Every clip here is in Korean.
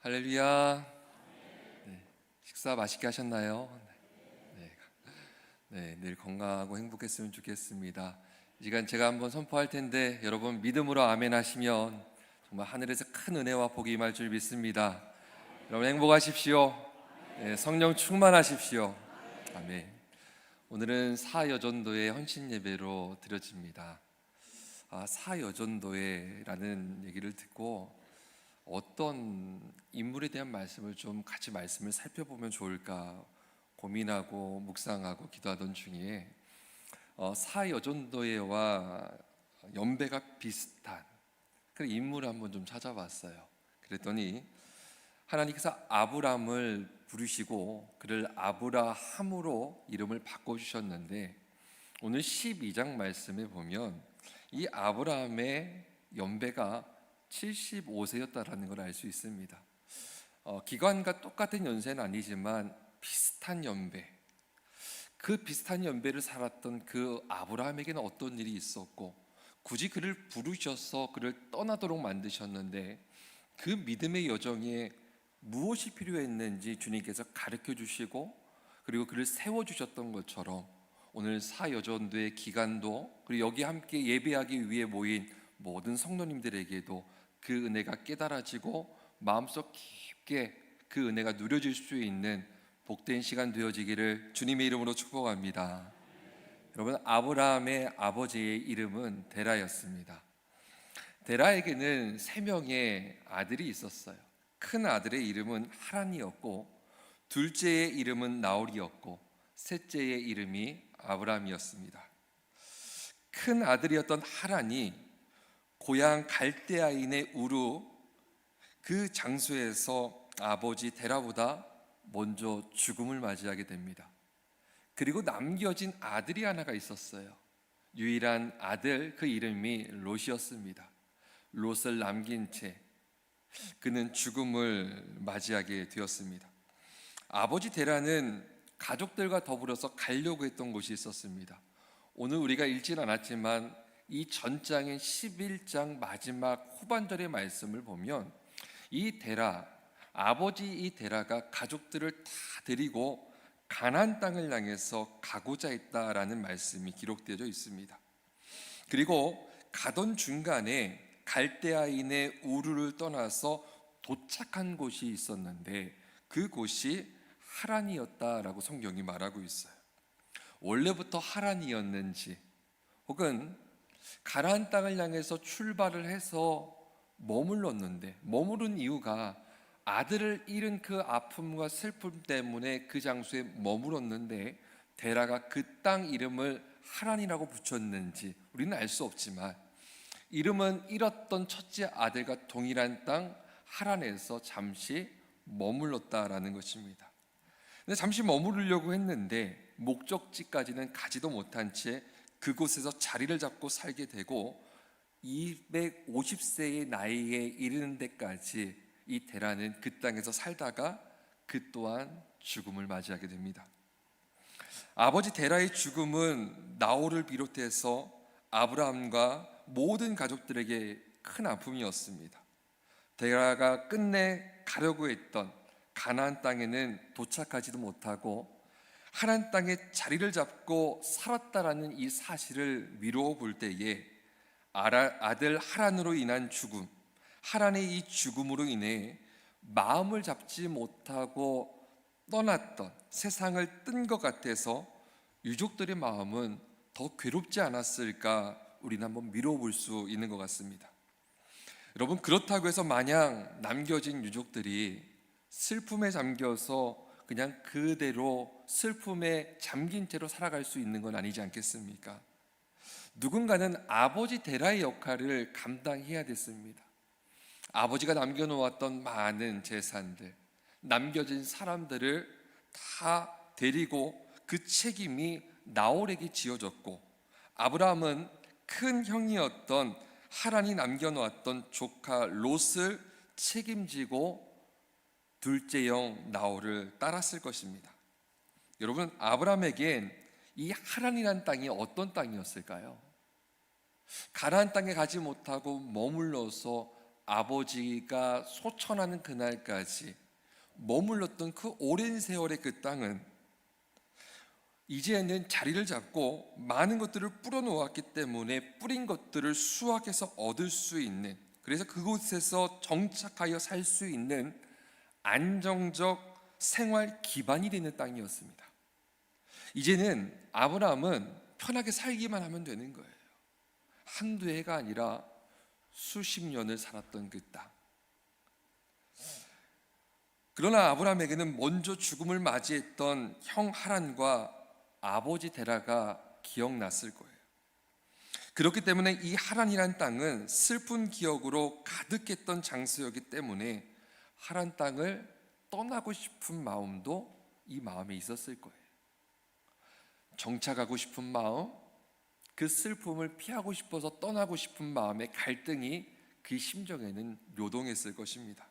할렐루야. 식사 맛있게 하셨나요? 늘 건강하고 행복했으면 좋겠습니다. 이 시간 제가 한번 선포할 텐데 여러분 믿음으로 아멘 하시면 정말 하늘에서 큰 은혜와 복이 임할 줄 믿습니다. 여러분 행복하십시오. 성령 충만하십시오. 아멘. 오늘은 사여전도회 헌신 예배로 드려집니다. 사여전도회라는 얘기를 듣고 어떤 인물에 대한 말씀을 좀 같이 말씀을 살펴보면 좋을까 고민하고 묵상하고 기도하던 중에 사여전도회와 연배가 비슷한 그 인물을 한번 좀 찾아봤어요. 그랬더니 하나님께서 아브람을 부르시고 그를 아브라함으로 이름을 바꿔주셨는데 오늘 12장 말씀에 보면 이 아브라함의 연배가 75세였다라는 걸 알 수 있습니다. 기관과 똑같은 연세는 아니지만 비슷한 연배, 그 비슷한 연배를 살았던 그 아브라함에게는 어떤 일이 있었고 굳이 그를 부르셔서 그를 떠나도록 만드셨는데 그 믿음의 여정에 무엇이 필요했는지 주님께서 가르쳐 주시고 그리고 그를 세워주셨던 것처럼 오늘 사여전도의 기간도 그리고 여기 함께 예배하기 위해 모인 모든 성도님들에게도 그 은혜가 깨달아지고 마음속 깊게 그 은혜가 누려질 수 있는 복된 시간 되어지기를 주님의 이름으로 축복합니다. 여러분, 아브라함의 아버지의 이름은 데라였습니다. 데라에게는 3명의 아들이 있었어요. 큰 아들의 이름은 하란이었고 둘째의 이름은 나홀이었고 셋째의 이름이 아브라함이었습니다. 큰 아들이었던 하란이 고향 갈대아인의 우르 그 장소에서 아버지 데라보다 먼저 죽음을 맞이하게 됩니다. 그리고 남겨진 아들이 하나가 있었어요. 유일한 아들, 그 이름이 롯이었습니다. 롯을 남긴 채 그는 죽음을 맞이하게 되었습니다. 아버지 데라는 가족들과 더불어서 가려고 했던 곳이 있었습니다. 오늘 우리가 읽지는 않았지만 이 전장인 11장 마지막 후반절의 말씀을 보면 이 데라, 아버지 이 데라가 가족들을 다 데리고 가나안 땅을 향해서 가고자 했다라는 말씀이 기록되어 있습니다. 그리고 가던 중간에 갈대아인의 우르를 떠나서 도착한 곳이 있었는데 그곳이 하란이었다라고 성경이 말하고 있어요. 원래부터 하란이었는지 혹은 가나안 땅을 향해서 출발을 해서 머물렀는데 머무른 이유가 아들을 잃은 그 아픔과 슬픔 때문에 그 장소에 머물렀는데 데라가 그 땅 이름을 하란이라고 붙였는지 우리는 알 수 없지만 이름은 잃었던 첫째 아들과 동일한 땅 하란에서 잠시 머물렀다라는 것입니다. 근데 잠시 머무르려고 했는데 목적지까지는 가지도 못한 채 그곳에서 자리를 잡고 살게 되고 250세의 나이에 이르는 데까지 이 데라는 그 땅에서 살다가 그 또한 죽음을 맞이하게 됩니다. 아버지 데라의 죽음은 나홀을 비롯해서 아브라함과 모든 가족들에게 큰 아픔이었습니다. 데라가 끝내 가려고 했던 가나안 땅에는 도착하지도 못하고 하란 땅에 자리를 잡고 살았다라는 이 사실을 미루어 볼 때에 아들 하란으로 인한 죽음, 하란의 이 죽음으로 인해 마음을 잡지 못하고 떠났던 세상을 뜬 것 같아서 유족들의 마음은 더 괴롭지 않았을까 우리는 한번 미루어 볼 수 있는 것 같습니다. 여러분, 그렇다고 해서 마냥 남겨진 유족들이 슬픔에 잠겨서 그냥 그대로 슬픔에 잠긴 채로 살아갈 수 있는 건 아니지 않겠습니까? 누군가는 아버지 데라의 역할을 감당해야 됐습니다. 아버지가 남겨놓았던 많은 재산들, 남겨진 사람들을 다 데리고 그 책임이 나홀에게 지어졌고 아브라함은 큰 형이었던 하란이 남겨놓았던 조카 롯을 책임지고 둘째 형 나홀을 따랐을 것입니다. 여러분, 아브라함에겐 이 하란이라는 땅이 어떤 땅이었을까요? 가나안 땅에 가지 못하고 머물러서 아버지가 소천하는 그날까지 머물렀던 그 오랜 세월의 그 땅은 이제는 자리를 잡고 많은 것들을 뿌려놓았기 때문에 뿌린 것들을 수확해서 얻을 수 있는, 그래서 그곳에서 정착하여 살 수 있는 안정적 생활 기반이 되는 땅이었습니다. 이제는 아브라함은 편하게 살기만 하면 되는 거예요. 한두 해가 아니라 수십 년을 살았던 그 땅. 그러나 아브라함에게는 먼저 죽음을 맞이했던 형 하란과 아버지 데라가 기억났을 거예요. 그렇기 때문에 이 하란이란 땅은 슬픈 기억으로 가득했던 장소였기 때문에 하란 땅을 떠나고 싶은 마음도 이 마음에 있었을 거예요. 정착하고 싶은 마음, 그 슬픔을 피하고 싶어서 떠나고 싶은 마음의 갈등이 그 심정에는 요동했을 것입니다.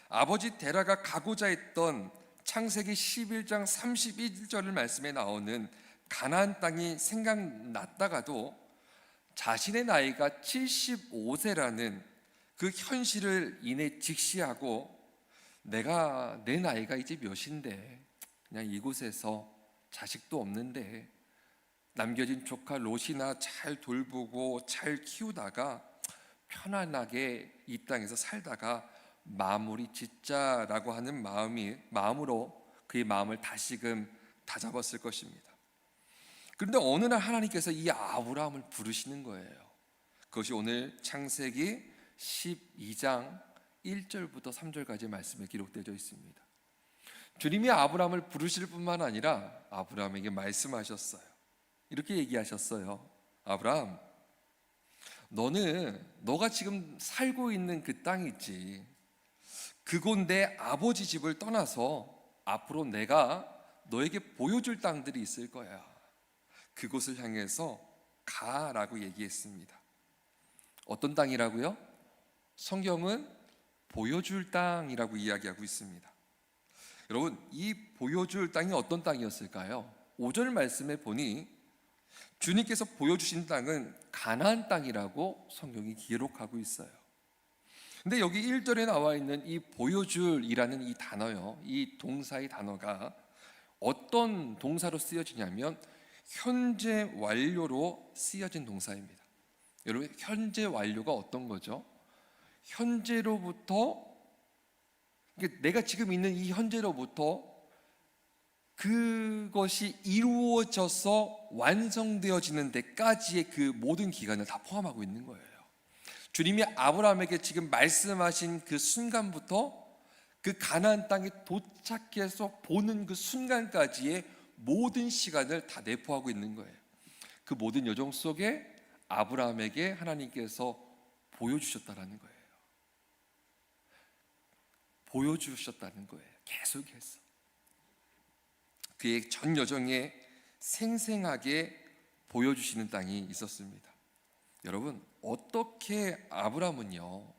아버지 데라가 가고자 했던 창세기 11장 31절 말씀에 나오는 가나안 땅이 생각났다가도 자신의 나이가 75세라는 그 현실을 이내 직시하고 내 나이가 이제 몇인데 그냥 이곳에서 자식도 없는데 남겨진 조카 롯이나 잘 돌보고 잘 키우다가 편안하게 이 땅에서 살다가 마무리 짓자라고 하는 마음으로 그의 마음을 다시금 다잡았을 것입니다. 그런데 어느 날 하나님께서 이 아브라함을 부르시는 거예요. 그것이 오늘 창세기 12장 1절부터 3절까지 말씀에 기록되어 있습니다. 주님이 아브라함을 부르실 뿐만 아니라 아브라함에게 말씀하셨어요. 이렇게 얘기하셨어요. 아브라함, 너가 지금 살고 있는 그 땅 있지, 그곳 내 아버지 집을 떠나서 앞으로 내가 너에게 보여줄 땅들이 있을 거야. 그곳을 향해서 가라고 얘기했습니다. 어떤 땅이라고요? 성경은 보여줄 땅이라고 이야기하고 있습니다. 여러분, 이 보여줄 땅이 어떤 땅이었을까요? 5절 말씀에 보니 주님께서 보여주신 땅은 가나안 땅이라고 성경이 기록하고 있어요. 근데 여기 1절에 나와 있는 이 보여줄이라는 이 단어요, 이 동사의 단어가 어떤 동사로 쓰여지냐면 현재 완료로 쓰여진 동사입니다. 여러분, 현재 완료가 어떤 거죠? 현재로부터, 내가 지금 있는 이 현재로부터 그것이 이루어져서 완성되어지는 데까지의 그 모든 기간을 다 포함하고 있는 거예요. 주님이 아브라함에게 지금 말씀하신 그 순간부터 그 가나안 땅에 도착해서 보는 그 순간까지의 모든 시간을 다 내포하고 있는 거예요. 그 모든 여정 속에 아브라함에게 하나님께서 보여주셨다라는 거예요. 보여주셨다는 거예요. 계속해서 그의 전 여정에 생생하게 보여주시는 땅이 있었습니다. 여러분, 어떻게 아브라함은요,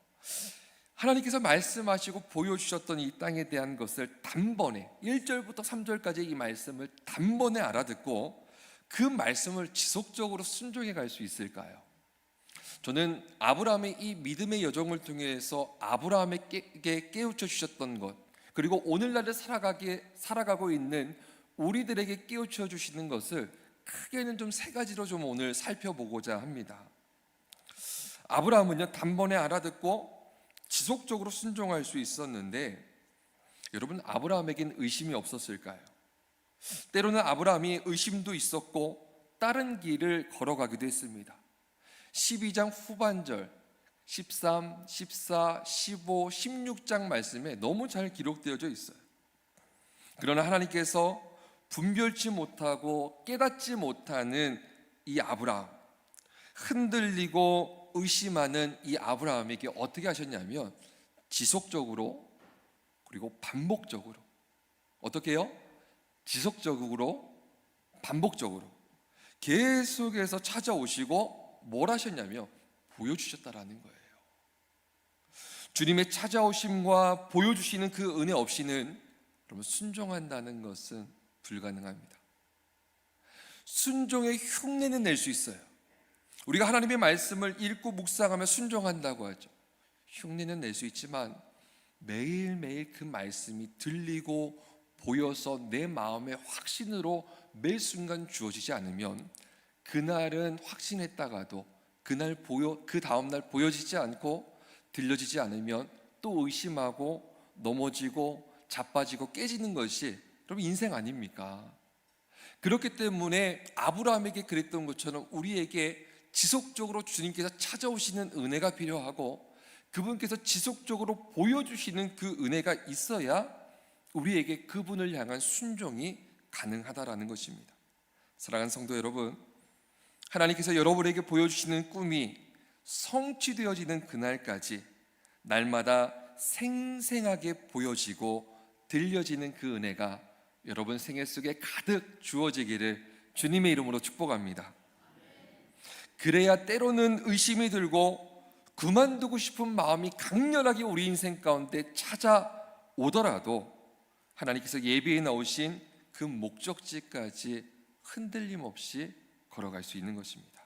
하나님께서 말씀하시고 보여주셨던 이 땅에 대한 것을 단번에 1절부터 3절까지 이 말씀을 단번에 알아듣고 그 말씀을 지속적으로 순종해 갈 수 있을까요? 저는 아브라함의 이 믿음의 여정을 통해서 아브라함에게 깨우쳐 주셨던 것, 그리고 오늘날을 살아가고 있는 우리들에게 깨우쳐 주시는 것을 크게는 좀 세 가지로 좀 오늘 살펴보고자 합니다. 아브라함은요, 단번에 알아듣고 지속적으로 순종할 수 있었는데, 여러분, 아브라함에겐 의심이 없었을까요? 때로는 아브라함이 의심도 있었고 다른 길을 걸어가기도 했습니다. 12장 후반절 13, 14, 15, 16장 말씀에 너무 잘 기록되어져 있어요. 그러나 하나님께서 분별치 못하고 깨닫지 못하는 이 아브라함, 흔들리고 의심하는 이 아브라함에게 어떻게 하셨냐면 지속적으로, 그리고 반복적으로, 어떻게 해요? 지속적으로 반복적으로 계속해서 찾아오시고 뭘 하셨냐면 보여주셨다라는 거예요. 주님의 찾아오심과 보여주시는 그 은혜 없이는 여러분, 순종한다는 것은 불가능합니다. 순종의 흉내는 낼 수 있어요. 우리가 하나님의 말씀을 읽고 묵상하며 순종한다고 하죠. 흉내는 낼 수 있지만 매일매일 그 말씀이 들리고 보여서 내 마음의 확신으로 매 순간 주어지지 않으면 그날은 확신했다가도 그 다음날 보여지지 않고 들려지지 않으면 또 의심하고 넘어지고 자빠지고 깨지는 것이 여러분 인생 아닙니까? 그렇기 때문에 아브라함에게 그랬던 것처럼 우리에게 지속적으로 주님께서 찾아오시는 은혜가 필요하고 그분께서 지속적으로 보여주시는 그 은혜가 있어야 우리에게 그분을 향한 순종이 가능하다라는 것입니다. 사랑하는 성도 여러분, 하나님께서 여러분에게 보여주시는 꿈이 성취되어지는 그날까지 날마다 생생하게 보여지고 들려지는 그 은혜가 여러분 생애 속에 가득 주어지기를 주님의 이름으로 축복합니다. 그래야 때로는 의심이 들고 그만두고 싶은 마음이 강렬하게 우리 인생 가운데 찾아오더라도 하나님께서 예비해 놓으신 그 목적지까지 흔들림 없이 걸어갈 수 있는 것입니다.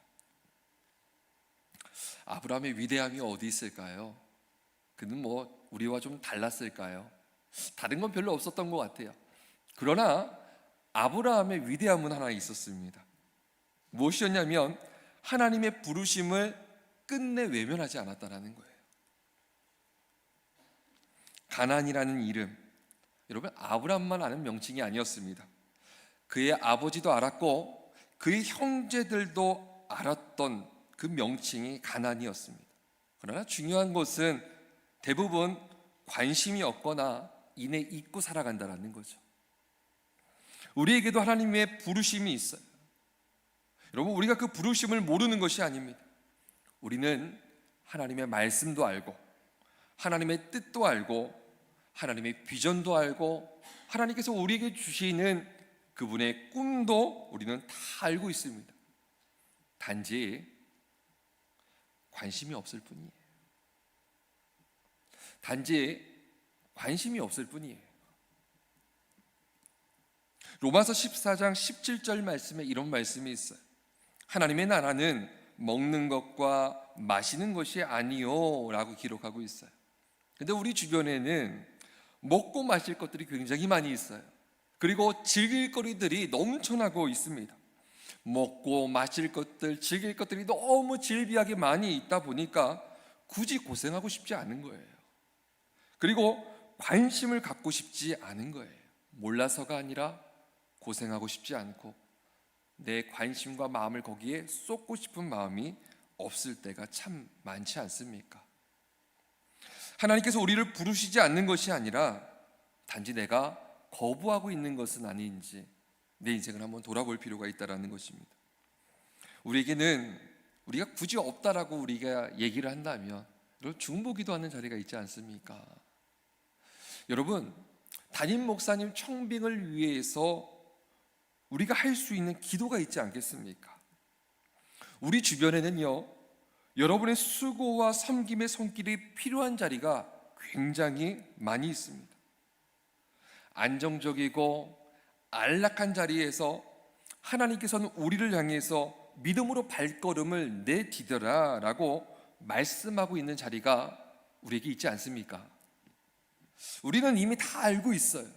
아브라함의 위대함이 어디 있을까요? 그는 우리와 좀 달랐을까요? 다른 건 별로 없었던 것 같아요. 그러나 아브라함의 위대함은 하나 있었습니다. 무엇이었냐면 하나님의 부르심을 끝내 외면하지 않았다는 거예요. 가나안이라는 이름, 여러분 아브라함만 아는 명칭이 아니었습니다. 그의 아버지도 알았고 그의 형제들도 알았던 그 명칭이 가나안이었습니다. 그러나 중요한 것은 대부분 관심이 없거나 이내 잊고 살아간다는 거죠. 우리에게도 하나님의 부르심이 있어요. 여러분 우리가 그 부르심을 모르는 것이 아닙니다. 우리는 하나님의 말씀도 알고 하나님의 뜻도 알고 하나님의 비전도 알고 하나님께서 우리에게 주시는 그분의 꿈도 우리는 다 알고 있습니다. 단지 관심이 없을 뿐이에요. 단지 관심이 없을 뿐이에요. 로마서 14장 17절 말씀에 이런 말씀이 있어요. 하나님의 나라는 먹는 것과 마시는 것이 아니요 라고 기록하고 있어요. 근데 우리 주변에는 먹고 마실 것들이 굉장히 많이 있어요. 그리고 즐길 거리들이 넘쳐나고 있습니다. 먹고 마실 것들, 즐길 것들이 너무 질비하게 많이 있다 보니까 굳이 고생하고 싶지 않은 거예요. 그리고 관심을 갖고 싶지 않은 거예요. 몰라서가 아니라 고생하고 싶지 않고 내 관심과 마음을 거기에 쏟고 싶은 마음이 없을 때가 참 많지 않습니까? 하나님께서 우리를 부르시지 않는 것이 아니라 단지 내가 거부하고 있는 것은 아닌지 내 인생을 한번 돌아볼 필요가 있다는 것입니다. 우리에게는 우리가 굳이 없다라고 우리가 얘기를 한다면 중보기도하는 자리가 있지 않습니까? 여러분 담임 목사님 청빙을 위해서 우리가 할 수 있는 기도가 있지 않겠습니까? 우리 주변에는요 여러분의 수고와 섬김의 손길이 필요한 자리가 굉장히 많이 있습니다. 안정적이고 안락한 자리에서 하나님께서는 우리를 향해서 믿음으로 발걸음을 내디뎌라 라고 말씀하고 있는 자리가 우리에게 있지 않습니까? 우리는 이미 다 알고 있어요.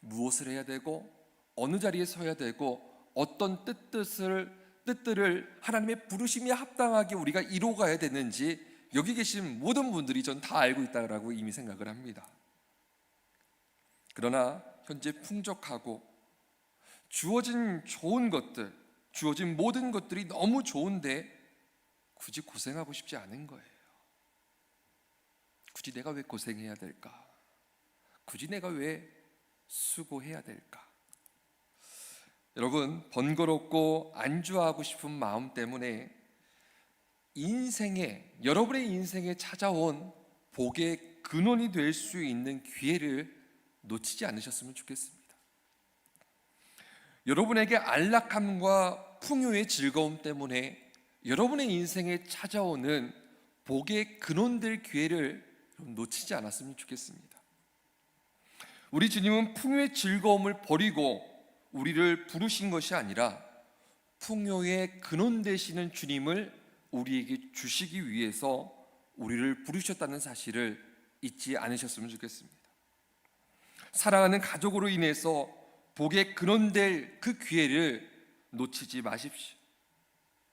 무엇을 해야 되고 어느 자리에 서야 되고 어떤 뜻들을 하나님의 부르심에 합당하게 우리가 이루어가야 되는지 여기 계신 모든 분들이 전 다 알고 있다고 이미 생각을 합니다. 그러나 현재 풍족하고 주어진 좋은 것들, 주어진 모든 것들이 너무 좋은데 굳이 고생하고 싶지 않은 거예요. 굳이 내가 왜 고생해야 될까? 굳이 내가 왜 수고해야 될까? 여러분 번거롭고 안주하고 싶은 마음 때문에 여러분의 인생에 찾아온 복의 근원이 될 수 있는 기회를 놓치지 않으셨으면 좋겠습니다. 여러분에게 안락함과 풍요의 즐거움 때문에 여러분의 인생에 찾아오는 복의 근원될 기회를 놓치지 않았으면 좋겠습니다. 우리 주님은 풍요의 즐거움을 버리고 우리를 부르신 것이 아니라 풍요의 근원 되시는 주님을 우리에게 주시기 위해서 우리를 부르셨다는 사실을 잊지 않으셨으면 좋겠습니다. 사랑하는 가족으로 인해서 복의 근원될 그 기회를 놓치지 마십시오.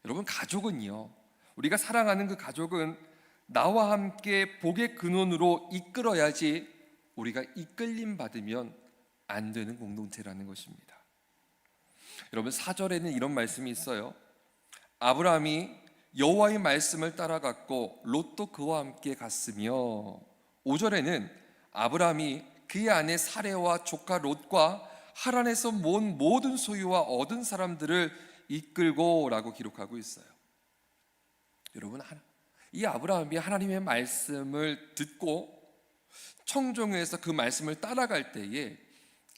여러분, 가족은요, 우리가 사랑하는 그 가족은 나와 함께 복의 근원으로 이끌어야지 우리가 이끌림 받으면 안 되는 공동체라는 것입니다. 여러분, 4절에는 이런 말씀이 있어요. 아브라함이 여호와의 말씀을 따라갔고 롯도 그와 함께 갔으며, 5절에는 아브라함이 그의 아내 사레와 조카 롯과 하란에서 모은 모든 소유와 얻은 사람들을 이끌고 라고 기록하고 있어요. 여러분, 이 아브라함이 하나님의 말씀을 듣고 청종해서 그 말씀을 따라갈 때에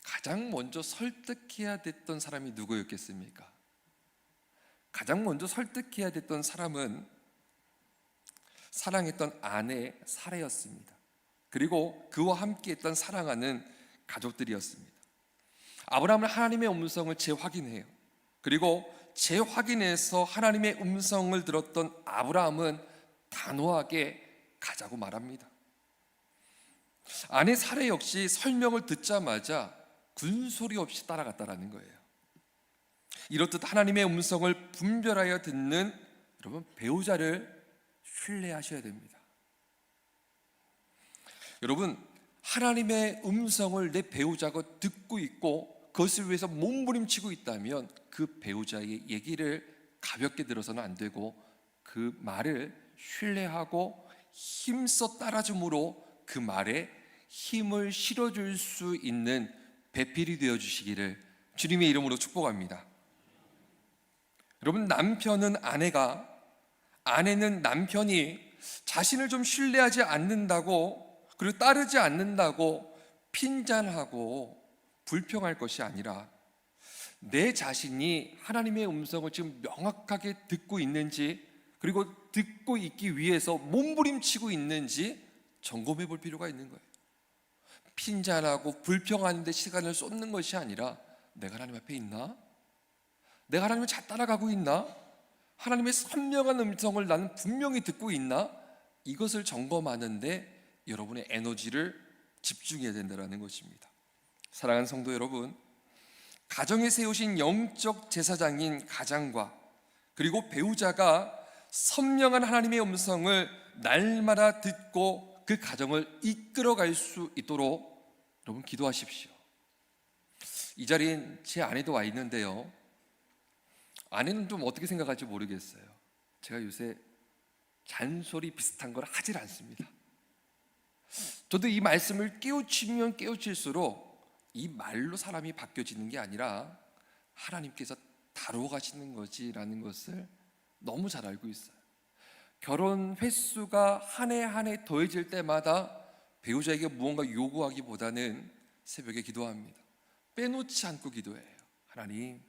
가장 먼저 설득해야 됐던 사람이 누구였겠습니까? 가장 먼저 설득해야 됐던 사람은 사랑했던 아내 사레였습니다. 그리고 그와 함께했던 사랑하는 가족들이었습니다. 아브라함은 하나님의 음성을 재확인해요. 그리고 재확인해서 하나님의 음성을 들었던 아브라함은 단호하게 가자고 말합니다. 아내 사레 역시 설명을 듣자마자 군소리 없이 따라갔다라는 거예요. 이렇듯 하나님의 음성을 분별하여 듣는 여러분, 배우자를 신뢰하셔야 됩니다. 여러분, 하나님의 음성을 내 배우자가 듣고 있고 그것을 위해서 몸부림치고 있다면 그 배우자의 얘기를 가볍게 들어서는 안 되고 그 말을 신뢰하고 힘써 따라줌으로 그 말에 힘을 실어줄 수 있는 배필이 되어주시기를 주님의 이름으로 축복합니다. 여러분, 남편은 아내는 남편이 자신을 좀 신뢰하지 않는다고, 그리고 따르지 않는다고 핀잔하고 불평할 것이 아니라 내 자신이 하나님의 음성을 지금 명확하게 듣고 있는지, 그리고 듣고 있기 위해서 몸부림치고 있는지 점검해 볼 필요가 있는 거예요. 핀잔하고 불평하는 데 시간을 쏟는 것이 아니라 내가 하나님 앞에 있나? 내가 하나님을 잘 따라가고 있나? 하나님의 선명한 음성을 나는 분명히 듣고 있나? 이것을 점검하는데 여러분의 에너지를 집중해야 된다는 것입니다. 사랑하는 성도 여러분, 가정에 세우신 영적 제사장인 가장과 그리고 배우자가 선명한 하나님의 음성을 날마다 듣고 그 가정을 이끌어갈 수 있도록 여러분 기도하십시오. 이 자리엔 제 아내도 와 있는데요, 아내는 좀 어떻게 생각할지 모르겠어요. 제가 요새 잔소리 비슷한 걸 하질 않습니다. 저도 이 말씀을 깨우치면 깨우칠수록 이 말로 사람이 바뀌어지는 게 아니라 하나님께서 다루어 가시는 거지라는 것을 너무 잘 알고 있어요. 결혼 횟수가 한 해 한 해 더해질 때마다 배우자에게 무언가 요구하기보다는 새벽에 기도합니다. 빼놓지 않고 기도해요. 하나님,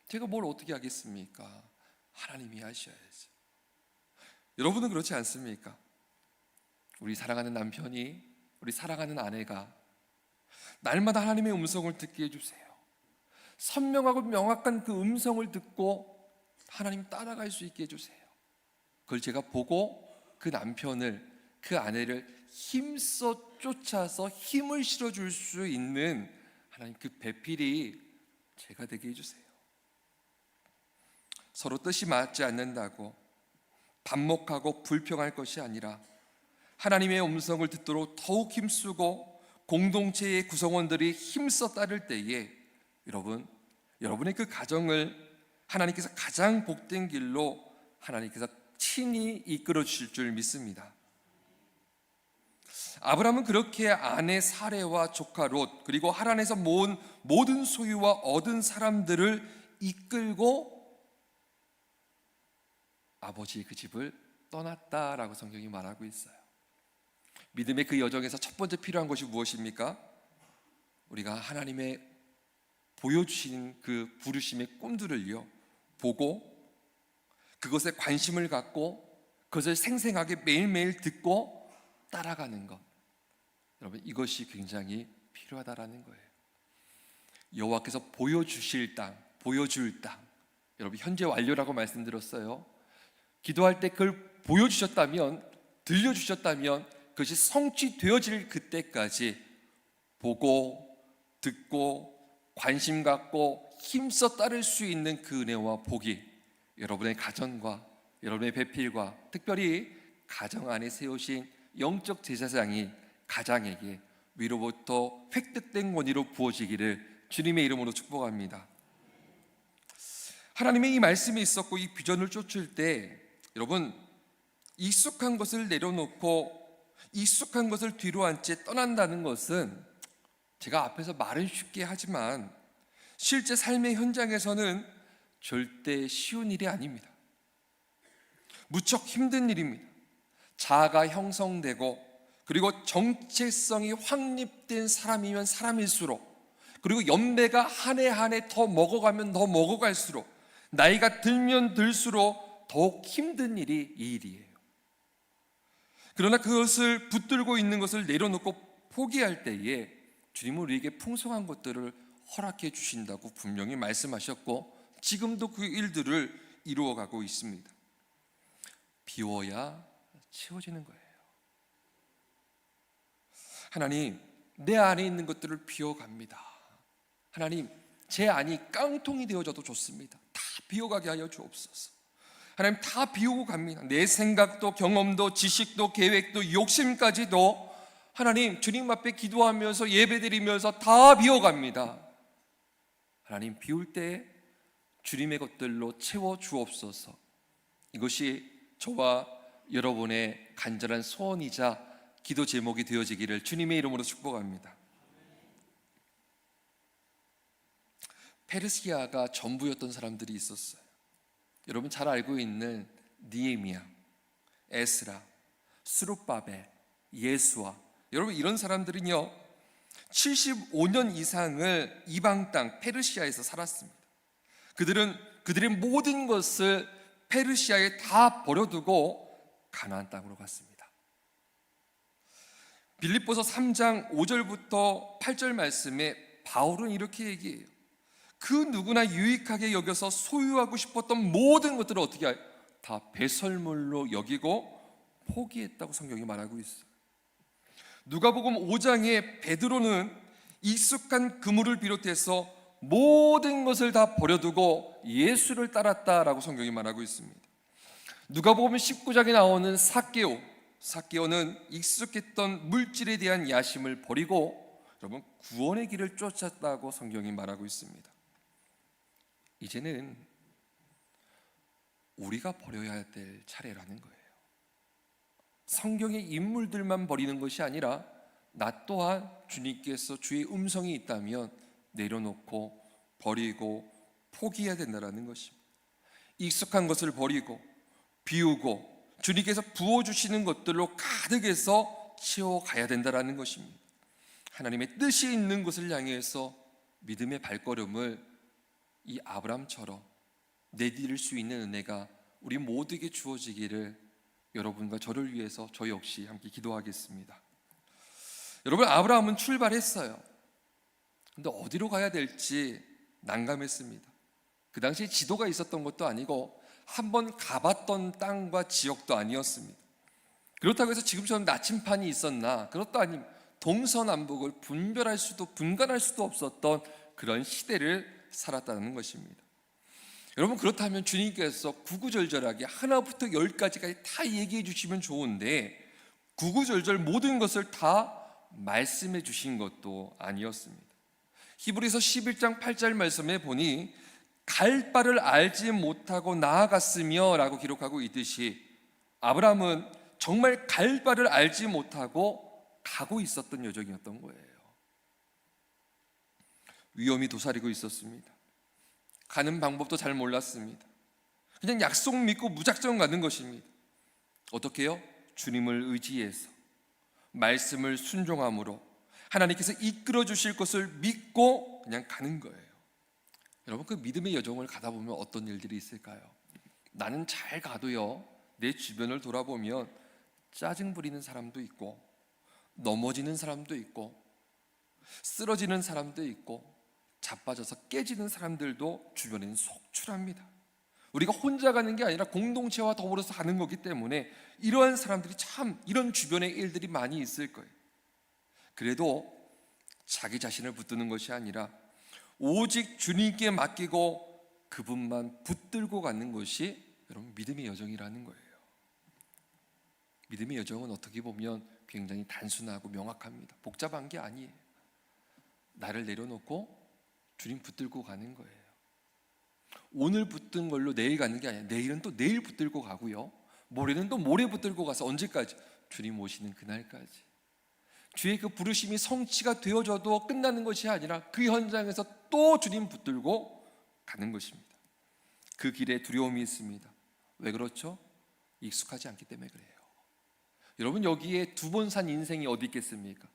제가 뭘 어떻게 하겠습니까? 하나님이 하셔야죠. 여러분은 그렇지 않습니까? 우리 사랑하는 남편이, 우리 사랑하는 아내가 날마다 하나님의 음성을 듣게 해주세요. 선명하고 명확한 그 음성을 듣고 하나님 따라갈 수 있게 해주세요. 그걸 제가 보고 그 남편을, 그 아내를 힘써 쫓아서 힘을 실어줄 수 있는 하나님 그 배필이 제가 되게 해주세요. 서로 뜻이 맞지 않는다고 반목하고 불평할 것이 아니라 하나님의 음성을 듣도록 더욱 힘쓰고 공동체의 구성원들이 힘써 따를 때에 여러분의 그 가정을 하나님께서 가장 복된 길로 하나님께서 친히 이끌어 주실 줄 믿습니다. 아브라함은 그렇게 아내 사레와 조카 롯 그리고 하란에서 모은 모든 소유와 얻은 사람들을 이끌고 아버지의 그 집을 떠났다라고 성경이 말하고 있어요. 믿음의 그 여정에서 첫 번째 필요한 것이 무엇입니까? 우리가 하나님의 보여주신 그 부르심의 꿈들을요 보고 그것에 관심을 갖고 그것을 생생하게 매일매일 듣고 따라가는 것, 여러분 이것이 굉장히 필요하다라는 거예요. 여호와께서 보여주실 땅, 보여줄 땅, 여러분 현재 완료라고 말씀드렸어요. 기도할 때 그걸 보여주셨다면 들려주셨다면 그것이 성취되어질 그때까지 보고 듣고 관심 갖고 힘써 따를 수 있는 그 은혜와 복이 여러분의 가정과 여러분의 배필과 특별히 가정 안에 세우신 영적 제사장이 가장에게 위로부터 획득된 권위로 부어지기를 주님의 이름으로 축복합니다. 하나님의 이 말씀이 있었고 이 비전을 쫓을 때 여러분, 익숙한 것을 내려놓고 익숙한 것을 뒤로 한 채 떠난다는 것은 제가 앞에서 말은 쉽게 하지만 실제 삶의 현장에서는 절대 쉬운 일이 아닙니다. 무척 힘든 일입니다. 자아가 형성되고 그리고 정체성이 확립된 사람이면 사람일수록, 그리고 연배가 한 해 한 해 더 먹어가면 더 먹어갈수록, 나이가 들면 들수록 더욱 힘든 일이 이 일이에요. 그러나 그것을 붙들고 있는 것을 내려놓고 포기할 때에 주님은 우리에게 풍성한 것들을 허락해 주신다고 분명히 말씀하셨고 지금도 그 일들을 이루어가고 있습니다. 비워야 채워지는 거예요. 하나님, 내 안에 있는 것들을 비워갑니다. 하나님, 제 안이 깡통이 되어져도 좋습니다. 다 비워가게 하여 주옵소서. 하나님, 다 비우고 갑니다. 내 생각도 경험도 지식도 계획도 욕심까지도 하나님, 주님 앞에 기도하면서 예배드리면서 다 비워갑니다. 하나님, 비울 때 주님의 것들로 채워 주옵소서. 이것이 저와 여러분의 간절한 소원이자 기도 제목이 되어지기를 주님의 이름으로 축복합니다. 페르시아가 전부였던 사람들이 있었어요. 여러분 잘 알고 있는 느헤미야, 에스라, 스룹바벨, 예수아, 여러분 이런 사람들은요 75년 이상을 이방 땅 페르시아에서 살았습니다. 그들은 그들의 모든 것을 페르시아에 다 버려두고 가나안 땅으로 갔습니다. 빌립보서 3장 5절부터 8절 말씀에 바울은 이렇게 얘기해요. 그 누구나 유익하게 여겨서 소유하고 싶었던 모든 것들을 어떻게 해요? 다 배설물로 여기고 포기했다고 성경이 말하고 있어요. 누가복음 5장에 베드로는 익숙한 그물을 비롯해서 모든 것을 다 버려두고 예수를 따랐다라고 성경이 말하고 있습니다. 누가복음 19장에 나오는 삭개오는 익숙했던 물질에 대한 야심을 버리고 여러분 구원의 길을 쫓았다고 성경이 말하고 있습니다. 이제는 우리가 버려야 될 차례라는 거예요. 성경의 인물들만 버리는 것이 아니라 나 또한 주님께서 주의 음성이 있다면 내려놓고 버리고 포기해야 된다는 것입니다. 익숙한 것을 버리고 비우고 주님께서 부어주시는 것들로 가득해서 채워가야 된다는 것입니다. 하나님의 뜻이 있는 것을 향해서 믿음의 발걸음을 이 아브라함처럼 내디딜 수 있는 은혜가 우리 모두에게 주어지기를 여러분과 저를 위해서 저 역시 함께 기도하겠습니다. 여러분, 아브라함은 출발했어요. 근데 어디로 가야 될지 난감했습니다. 그 당시에 지도가 있었던 것도 아니고 한번 가봤던 땅과 지역도 아니었습니다. 그렇다고 해서 지금처럼 나침판이 있었나? 그것도 아닙니다. 동서남북을 분간할 수도 없었던 그런 시대를 살았다는 것입니다. 여러분, 그렇다면 주님께서 구구절절하게 하나부터 10까지까지 다 얘기해 주시면 좋은데 구구절절 모든 것을 다 말씀해 주신 것도 아니었습니다. 히브리서 11장 8절 말씀에 보니 갈 바를 알지 못하고 나아갔으며 라고 기록하고 있듯이 아브라함은 정말 갈 바를 알지 못하고 가고 있었던 여정이었던 거예요. 위험이 도사리고 있었습니다. 가는 방법도 잘 몰랐습니다. 그냥 약속 믿고 무작정 가는 것입니다. 어떻게 해요? 주님을 의지해서 말씀을 순종함으로 하나님께서 이끌어 주실 것을 믿고 그냥 가는 거예요. 여러분, 그 믿음의 여정을 가다 보면 어떤 일들이 있을까요? 나는 잘 가도요 내 주변을 돌아보면 짜증 부리는 사람도 있고 넘어지는 사람도 있고 쓰러지는 사람도 있고 자빠져서 깨지는 사람들도 주변에는 속출합니다. 우리가 혼자 가는 게 아니라 공동체와 더불어서 가는 거기 때문에 이러한 사람들이 참 이런 주변의 일들이 많이 있을 거예요. 그래도 자기 자신을 붙드는 것이 아니라 오직 주님께 맡기고 그분만 붙들고 가는 것이 여러분 믿음의 여정이라는 거예요. 믿음의 여정은 어떻게 보면 굉장히 단순하고 명확합니다. 복잡한 게 아니에요. 나를 내려놓고 주님 붙들고 가는 거예요. 오늘 붙든 걸로 내일 가는 게 아니라 내일은 또 내일 붙들고 가고요, 모레는 또 모레 붙들고 가서 언제까지? 주님 오시는 그날까지. 주의 그 부르심이 성취가 되어져도 끝나는 것이 아니라 그 현장에서 또 주님 붙들고 가는 것입니다. 그 길에 두려움이 있습니다. 왜 그렇죠? 익숙하지 않기 때문에 그래요. 여러분, 여기에 두 번 산 인생이 어디 있겠습니까?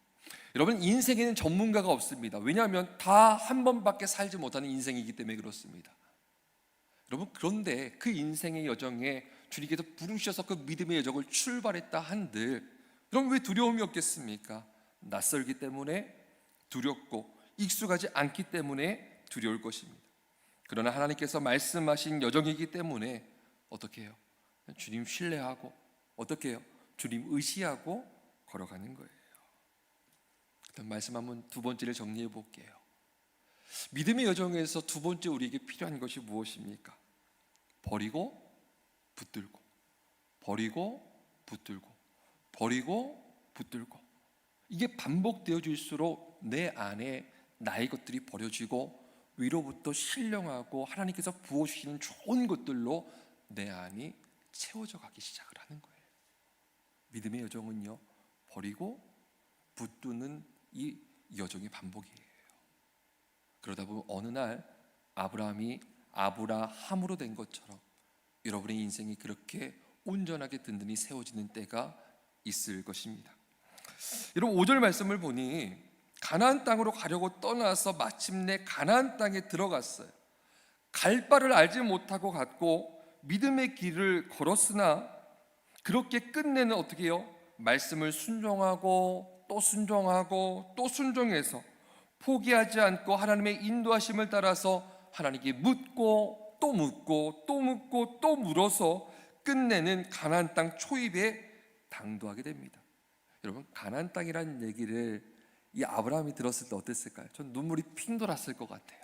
여러분, 인생에는 전문가가 없습니다. 왜냐하면 다 한 번밖에 살지 못하는 인생이기 때문에 그렇습니다. 여러분, 그런데 그 인생의 여정에 주님께서 부르셔서 그 믿음의 여정을 출발했다 한들 그럼 왜 두려움이 없겠습니까? 낯설기 때문에 두렵고 익숙하지 않기 때문에 두려울 것입니다. 그러나 하나님께서 말씀하신 여정이기 때문에 어떻게 해요? 주님 신뢰하고 어떻게 해요? 주님 의시하고 걸어가는 거예요. 그다음 말씀 한번 두 번째를 정리해 볼게요. 믿음의 여정에서 두 번째 우리에게 필요한 것이 무엇입니까? 버리고 붙들고, 버리고 붙들고, 버리고 붙들고. 이게 반복되어질수록 내 안에 나의 것들이 버려지고 위로부터 신령하고 하나님께서 부어주시는 좋은 것들로 내 안이 채워져 가기 시작을 하는 거예요. 믿음의 여정은요, 버리고 붙드는 이 여정의 반복이에요. 그러다 보면 어느 날 아브라함이 아브라함으로 된 것처럼 여러분의 인생이 그렇게 온전하게 든든히 세워지는 때가 있을 것입니다. 여러분, 5절 말씀을 보니 가나안 땅으로 가려고 떠나서 마침내 가나안 땅에 들어갔어요. 갈 바를 알지 못하고 갔고 믿음의 길을 걸었으나 그렇게 끝내는 어떻게 해요? 말씀을 순종하고 또 순종하고 또 순종해서 포기하지 않고 하나님의 인도하심을 따라서 하나님께 묻고 또 묻고 또 묻고 또 물어서 끝내는 가나안 땅 초입에 당도하게 됩니다. 여러분, 가나안 땅이라는 얘기를 이 아브라함이 들었을 때 어땠을까요? 전 눈물이 핑 돌았을 것 같아요.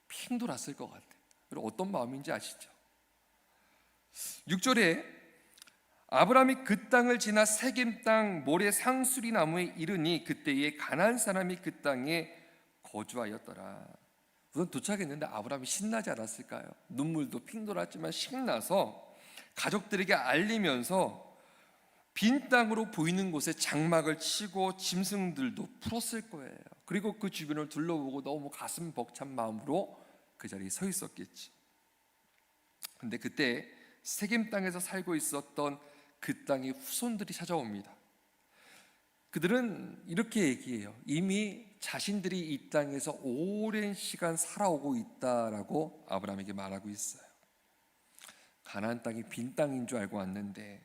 핑 돌았을 것 같아요. 여러분, 어떤 마음인지 아시죠? 6절에 아브라함이 그 땅을 지나 세겜 땅 모래 상수리 나무에 이르니 그때에 가나안 사람이 그 땅에 거주하였더라. 우선 도착했는데 아브라함이 신나지 않았을까요? 눈물도 핑 돌았지만 신나서 가족들에게 알리면서 빈 땅으로 보이는 곳에 장막을 치고 짐승들도 풀었을 거예요. 그리고 그 주변을 둘러보고 너무 가슴 벅찬 마음으로 그 자리에 서 있었겠지. 근데 그때 세겜 땅에서 살고 있었던 그 땅의 후손들이 찾아옵니다. 그들은 이렇게 얘기해요. 이미 자신들이 이 땅에서 오랜 시간 살아오고 있다라고 아브라함에게 말하고 있어요. 가나안 땅이 빈 땅인 줄 알고 왔는데,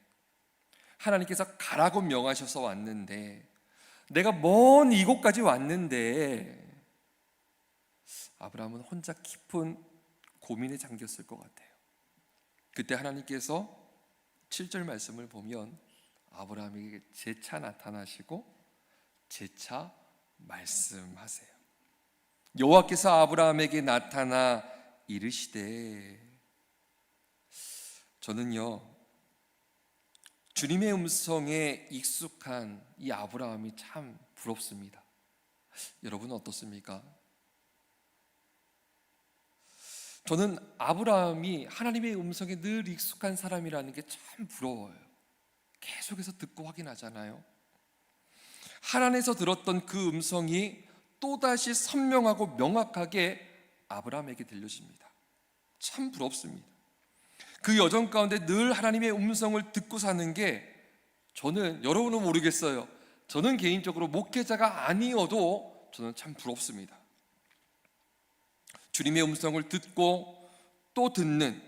하나님께서 가라고 명하셔서 왔는데, 내가 먼 이곳까지 왔는데, 아브라함은 혼자 깊은 고민에 잠겼을 것 같아요. 그때 하나님께서 7절 말씀을 보면 아브라함에게 재차 나타나시고 재차 말씀하세요. 여호와께서 아브라함에게 나타나 이르시되, 저는요 주님의 음성에 익숙한 이 아브라함이 참 부럽습니다. 여러분은 어떻습니까? 저는 아브라함이 하나님의 음성에 늘 익숙한 사람이라는 게 참 부러워요. 계속해서 듣고 확인하잖아요. 하나님에서 들었던 그 음성이 또다시 선명하고 명확하게 아브라함에게 들려집니다. 참 부럽습니다. 그 여정 가운데 늘 하나님의 음성을 듣고 사는 게, 저는, 여러분은 모르겠어요, 저는 개인적으로 목회자가 아니어도 저는 참 부럽습니다. 주님의 음성을 듣고 또 듣는,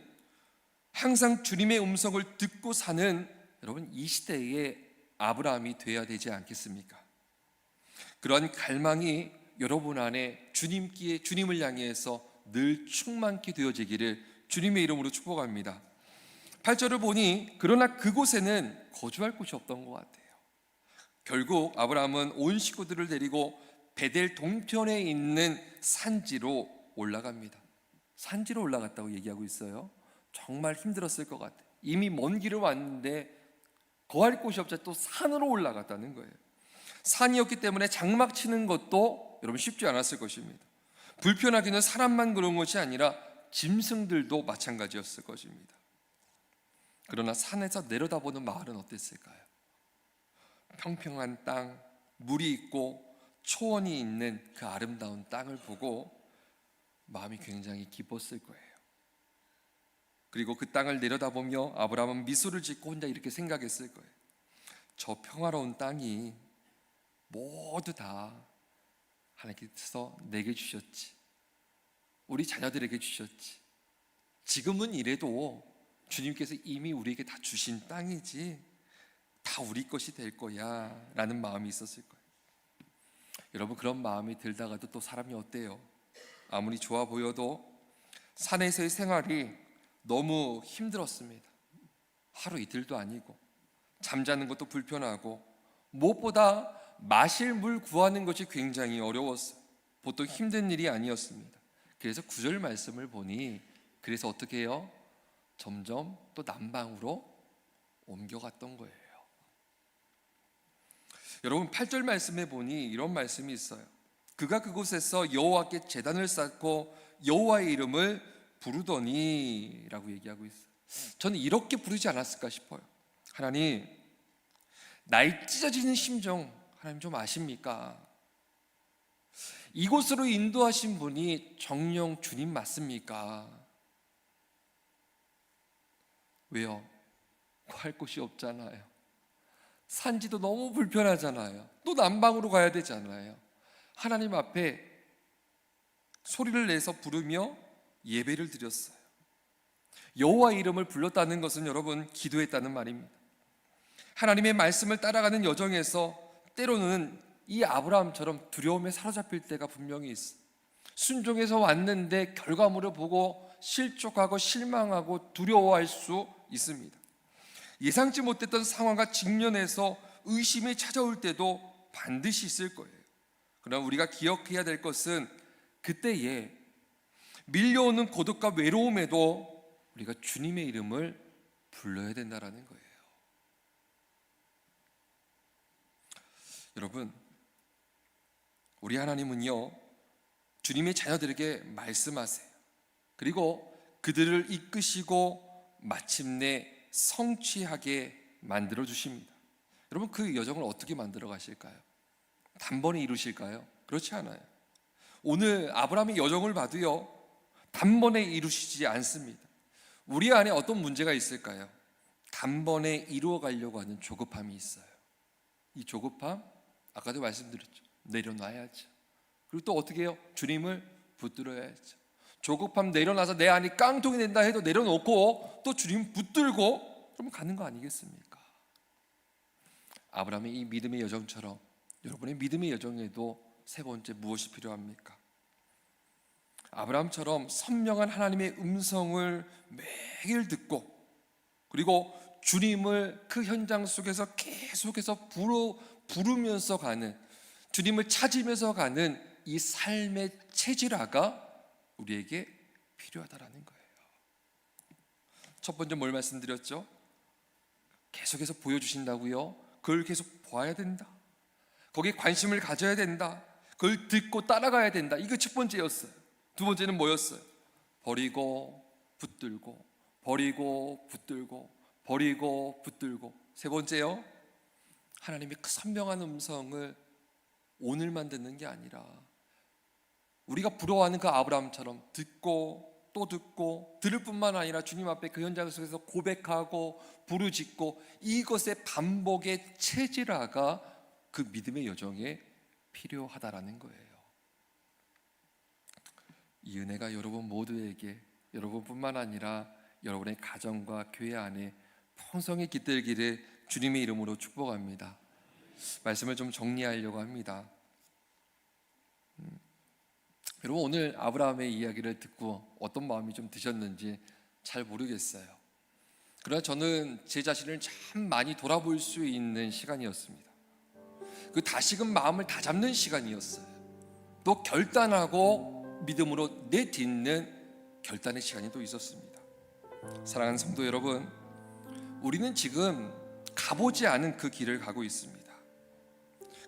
항상 주님의 음성을 듣고 사는 여러분, 이 시대의 아브라함이 되어야 되지 않겠습니까? 그런 갈망이 여러분 안에 주님을 향해서 늘 충만케 되어지기를 주님의 이름으로 축복합니다. 8절을 보니 그러나 그곳에는 거주할 곳이 없던 것 같아요. 결국 아브라함은 온 식구들을 데리고 베델 동편에 있는 산지로 올라갑니다. 산지로 올라갔다고 얘기하고 있어요. 정말 힘들었을 것 같아요. 이미 먼 길을 왔는데 거할 곳이 없자 또 산으로 올라갔다는 거예요. 산이었기 때문에 장막 치는 것도 여러분 쉽지 않았을 것입니다. 불편하기는 사람만 그런 것이 아니라 짐승들도 마찬가지였을 것입니다. 그러나 산에서 내려다보는 마을은 어땠을까요? 평평한 땅, 물이 있고 초원이 있는 그 아름다운 땅을 보고 마음이 굉장히 기뻤을 거예요. 그리고 그 땅을 내려다보며 아브라함은 미소를 짓고 혼자 이렇게 생각했을 거예요. 저 평화로운 땅이 모두 다 하나님께서 내게 주셨지, 우리 자녀들에게 주셨지, 지금은 이래도 주님께서 이미 우리에게 다 주신 땅이지, 다 우리 것이 될 거야 라는 마음이 있었을 거예요. 여러분, 그런 마음이 들다가도 또 사람이 어때요? 아무리 좋아 보여도 산에서의 생활이 너무 힘들었습니다. 하루 이틀도 아니고 잠자는 것도 불편하고 무엇보다 마실 물 구하는 것이 굉장히 어려웠어요. 보통 힘든 일이 아니었습니다. 그래서 9절 말씀을 보니 그래서 어떻게 해요? 점점 또 남방으로 옮겨갔던 거예요. 여러분, 8절 말씀에 보니 이런 말씀이 있어요. 그가 그곳에서 여호와께 제단을 쌓고 여호와의 이름을 부르더니 라고 얘기하고 있어요. 저는 이렇게 부르지 않았을까 싶어요. 하나님, 나의 찢어지는 심정 하나님 좀 아십니까? 이곳으로 인도하신 분이 정령 주님 맞습니까? 왜요? 갈 곳이 없잖아요. 산지도 너무 불편하잖아요. 또 남방으로 가야 되잖아요. 하나님 앞에 소리를 내서 부르며 예배를 드렸어요. 여호와의 이름을 불렀다는 것은 여러분 기도했다는 말입니다. 하나님의 말씀을 따라가는 여정에서 때로는 이 아브라함처럼 두려움에 사로잡힐 때가 분명히 있어요. 순종해서 왔는데 결과물을 보고 실족하고 실망하고 두려워할 수 있습니다. 예상치 못했던 상황과 직면해서 의심이 찾아올 때도 반드시 있을 거예요. 그러나 우리가 기억해야 될 것은 그때에 밀려오는 고독과 외로움에도 우리가 주님의 이름을 불러야 된다는 거예요. 여러분, 우리 하나님은요, 주님의 자녀들에게 말씀하세요. 그리고 그들을 이끄시고 마침내 성취하게 만들어 주십니다. 여러분, 그 여정을 어떻게 만들어 가실까요? 단번에 이루실까요? 그렇지 않아요. 오늘 아브라함의 여정을 봐도요, 단번에 이루시지 않습니다. 우리 안에 어떤 문제가 있을까요? 단번에 이루어 가려고 하는 조급함이 있어요. 이 조급함, 아까도 말씀드렸죠. 내려놔야죠. 그리고 또 어떻게 해요? 주님을 붙들어야죠. 조급함 내려놔서 내 안이 깡통이 된다 해도 내려놓고 또 주님 붙들고 그러면 가는 거 아니겠습니까? 아브라함의 이 믿음의 여정처럼 여러분의 믿음의 여정에도 세 번째 무엇이 필요합니까? 아브라함처럼 선명한 하나님의 음성을 매일 듣고 그리고 주님을 그 현장 속에서 계속해서 부르면서 가는, 주님을 찾으면서 가는 이 삶의 체질화가 우리에게 필요하다라는 거예요. 첫 번째 뭘 말씀드렸죠? 계속해서 보여주신다고요? 그걸 계속 봐야 된다. 거기에 관심을 가져야 된다. 그걸 듣고 따라가야 된다. 이거 첫 번째였어요. 두 번째는 뭐였어요? 버리고 붙들고, 버리고 붙들고, 버리고 붙들고. 세 번째요, 하나님의 그 선명한 음성을 오늘만 듣는 게 아니라 우리가 부러워하는 그 아브라함처럼 듣고 또 듣고, 들을 뿐만 아니라 주님 앞에 그 현장 속에서 고백하고 부르짖고, 이것의 반복의 체질화가 그 믿음의 여정에 필요하다라는 거예요. 이 은혜가 여러분 모두에게, 여러분뿐만 아니라 여러분의 가정과 교회 안에 풍성히 깃들기를 주님의 이름으로 축복합니다. 말씀을 좀 정리하려고 합니다. 여러분, 오늘 아브라함의 이야기를 듣고 어떤 마음이 좀 드셨는지 잘 모르겠어요. 그러나 저는 제 자신을 참 많이 돌아볼 수 있는 시간이었습니다. 그 다시금 마음을 다잡는 시간이었어요. 또 결단하고 믿음으로 내딛는 결단의 시간이 또 있었습니다. 사랑하는 성도 여러분, 우리는 지금 가보지 않은 그 길을 가고 있습니다.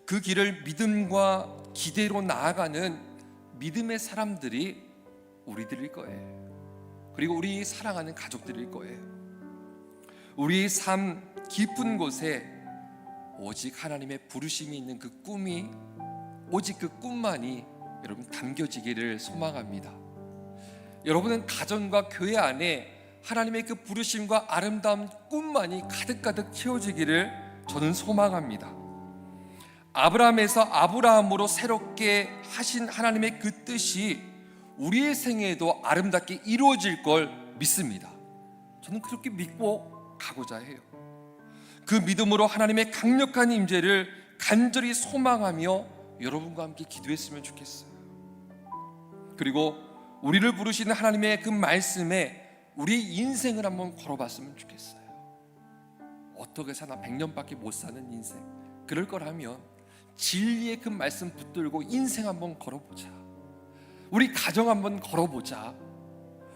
그 길을 믿음과 기대로 나아가는 믿음의 사람들이 우리들일 거예요. 그리고 우리 사랑하는 가족들일 거예요. 우리 삶 깊은 곳에 오직 하나님의 부르심이 있는 그 꿈이, 오직 그 꿈만이 여러분 담겨지기를 소망합니다. 여러분은 가정과 교회 안에 하나님의 그 부르심과 아름다운 꿈만이 가득가득 채워지기를 저는 소망합니다. 아브라함에서 아브라함으로 새롭게 하신 하나님의 그 뜻이 우리의 생애에도 아름답게 이루어질 걸 믿습니다. 저는 그렇게 믿고 가고자 해요. 그 믿음으로 하나님의 강력한 임재를 간절히 소망하며 여러분과 함께 기도했으면 좋겠어요. 그리고 우리를 부르시는 하나님의 그 말씀에 우리 인생을 한번 걸어봤으면 좋겠어요. 어떻게 사나 100년밖에 못 사는 인생, 그럴 거라면 진리의 그 말씀 붙들고 인생 한번 걸어보자. 우리 가정 한번 걸어보자.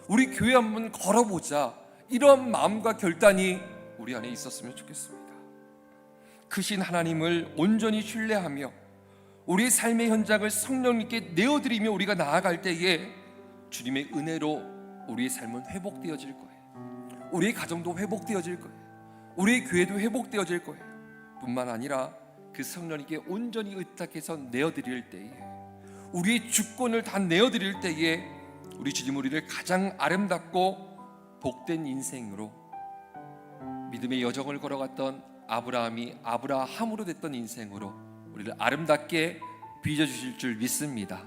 우리 교회 한번 걸어보자. 이런 마음과 결단이 우리 안에 있었으면 좋겠습니다. 크신 하나님을 온전히 신뢰하며 우리의 삶의 현장을 성령님께 내어드리며 우리가 나아갈 때에 주님의 은혜로 우리의 삶은 회복되어질 거예요. 우리의 가정도 회복되어질 거예요. 우리의 교회도 회복되어질 거예요. 뿐만 아니라 그 성령님께 온전히 의탁해서 내어드릴 때에, 우리의 주권을 다 내어드릴 때에 우리 주님 우리를 가장 아름답고 복된 인생으로, 믿음의 여정을 걸어갔던 아브라함이 아브라함으로 됐던 인생으로 우리를 아름답게 빚어주실 줄 믿습니다.